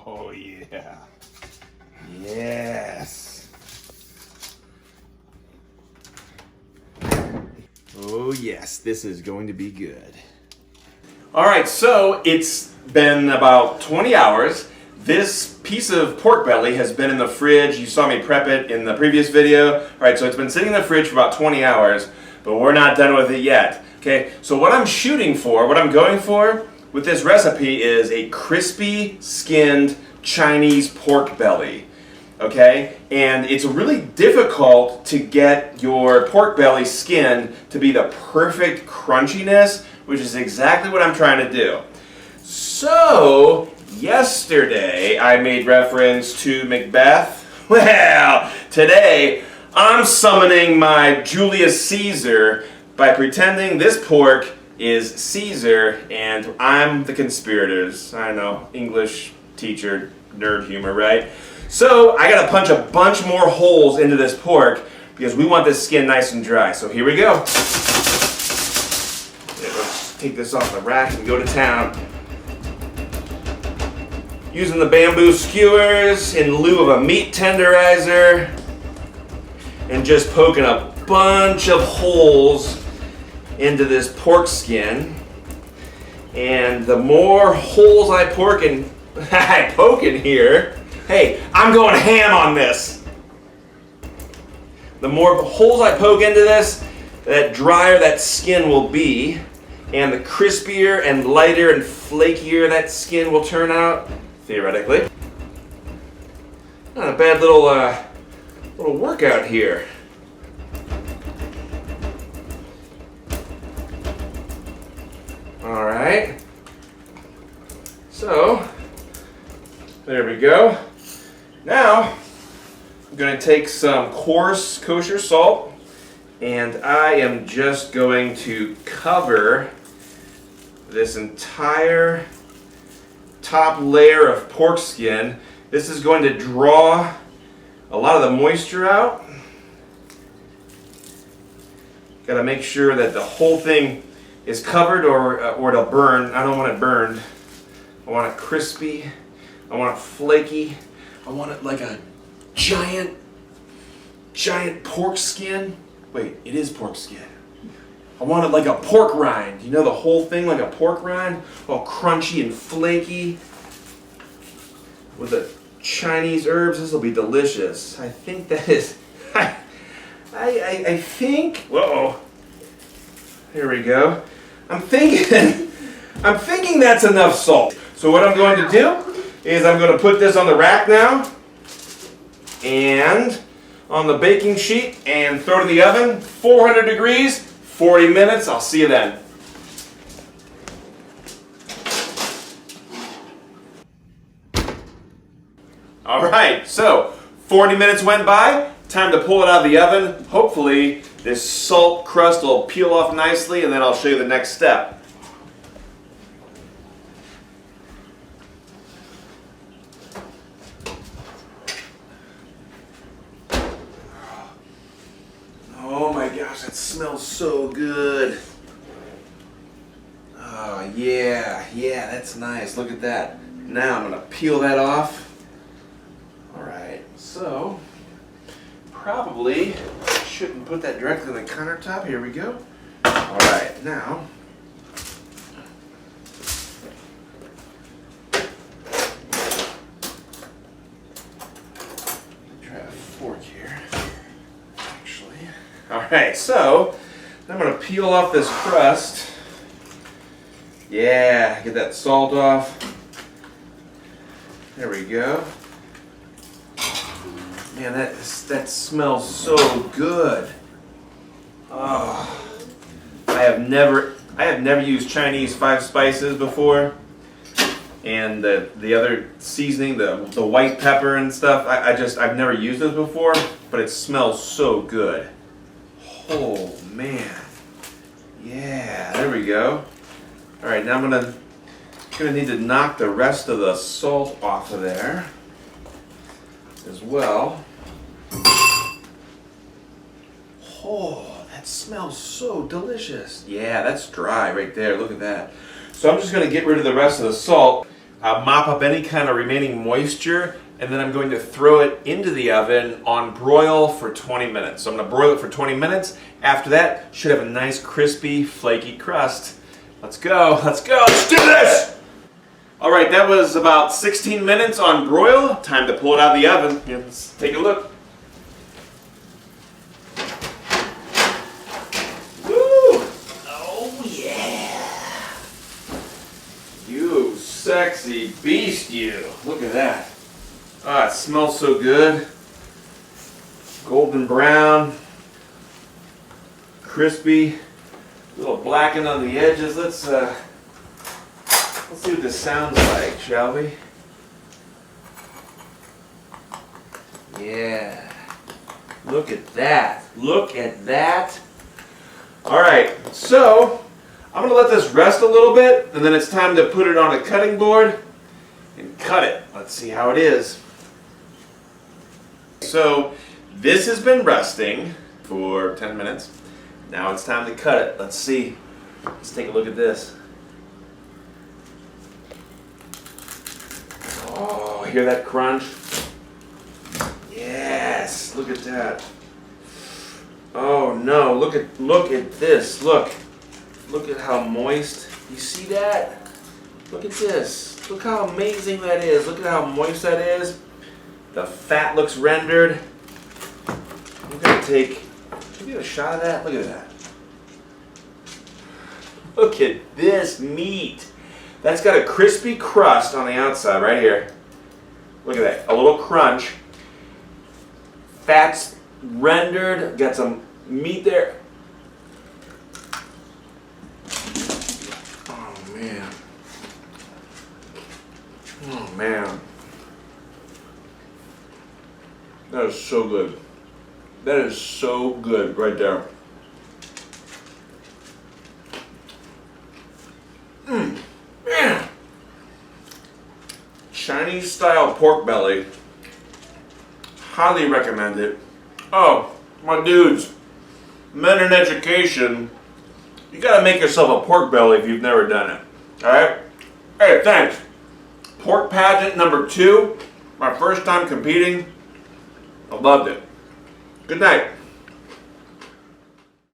Oh, yeah. Yes. Oh, yes. This is going to be good. All right, so it's been about 20 hours. This piece of pork belly has been in the fridge. You saw me prep it in the previous video. All right, so it's been sitting in the fridge for about 20 hours, but we're not done with it yet. Okay, so what I'm shooting for, what I'm going for with this recipe is a crispy skinned Chinese pork belly. Okay, and it's really difficult to get your pork belly skin to be the perfect crunchiness, which is exactly what I'm trying to do. So, yesterday I made reference to Macbeth. Well, today I'm summoning my Julius Caesar by pretending this pork is Caesar and I'm the conspirators. I know, English teacher, nerd humor, right? So, I gotta punch a bunch more holes into this pork because we want this skin nice and dry. So here we go. Let's take this off the rack and go to town. Using the bamboo skewers in lieu of a meat tenderizer and just poking a bunch of holes into this pork skin. And the more holes I poke in here, hey, I'm going ham on this. The more holes I poke into this, that drier that skin will be, and the crispier and lighter and flakier that skin will turn out. Theoretically. Not a bad little workout here. All right. So, there we go. Now, I'm going to take some coarse kosher salt and I am just going to cover this entire top layer of pork skin. This is going to draw a lot of the moisture out. Got to make sure that the whole thing is covered or it'll burn. I don't want it burned. I want it crispy. I want it flaky. I want it like a giant pork skin. Wait, it is pork skin. I want it like a pork rind. You know, the whole thing like a pork rind? All crunchy and flaky. With the Chinese herbs, this will be delicious. I think that is... I think... Whoa. Here we go. I'm thinking that's enough salt. So what I'm going to do is I'm going to put this on the rack now. And on the baking sheet and throw it in the oven. 400 degrees. 40 minutes. I'll see you then. All right, so 40 minutes went by. Time to pull it out of the oven. Hopefully this salt crust will peel off nicely and then I'll show you the next step. Oh my gosh, that smells so good. Oh yeah, that's nice. Look at that. Now I'm gonna peel that off. All right, so probably shouldn't put that directly on the countertop. Here we go. All right, now try a fork here. Alright, so I'm going to peel off this crust. Yeah, get that salt off. There we go. Man, that smells so good. Oh, I have never used Chinese 5 spices before. And the other seasoning, the white pepper and stuff, I've never used those before, but it smells so good. Oh man, yeah, there we go. All right, now I'm gonna need to knock the rest of the salt off of there as well. Oh, that smells so delicious. Yeah, that's dry right there. Look at that. So I'm just gonna get rid of the rest of the salt. mop up any kind of remaining moisture, and then I'm going to throw it into the oven on broil for 20 minutes. So I'm going to broil it for 20 minutes. After that, should have a nice crispy, flaky crust. Let's go, let's go, let's do this! All right, that was about 16 minutes on broil. Time to pull it out of the oven. Here, let's take a look. Sexy beast, you. Look at that. Ah, it smells so good. Golden brown, crispy, a little blackened on the edges. Let's see what this sounds like, shall we? Yeah. Look at that. Look at that. All right, so I'm going to let this rest a little bit, and then it's time to put it on a cutting board and cut it. Let's see how it is. So this has been resting for 10 minutes. Now it's time to cut it. Let's see. Let's take a look at this. Oh, hear that crunch? Yes, look at that. Oh no, look at this. Look at how moist. You see that? Look at this. Look how amazing that is. Look at how moist that is. The fat looks rendered. I'm gonna take, can you get a shot of that? Look at that. Look at this meat. That's got a crispy crust on the outside right here. Look at that. A little crunch. Fat's rendered. Got some meat there. Oh man, that is so good. That is so good right there. Man. Chinese style pork belly. Highly recommend it. Oh, my dudes, men in education, you gotta make yourself a pork belly if you've never done it. Alright? Hey, thanks. Pork pageant number 2, my first time competing. I loved it. Good night.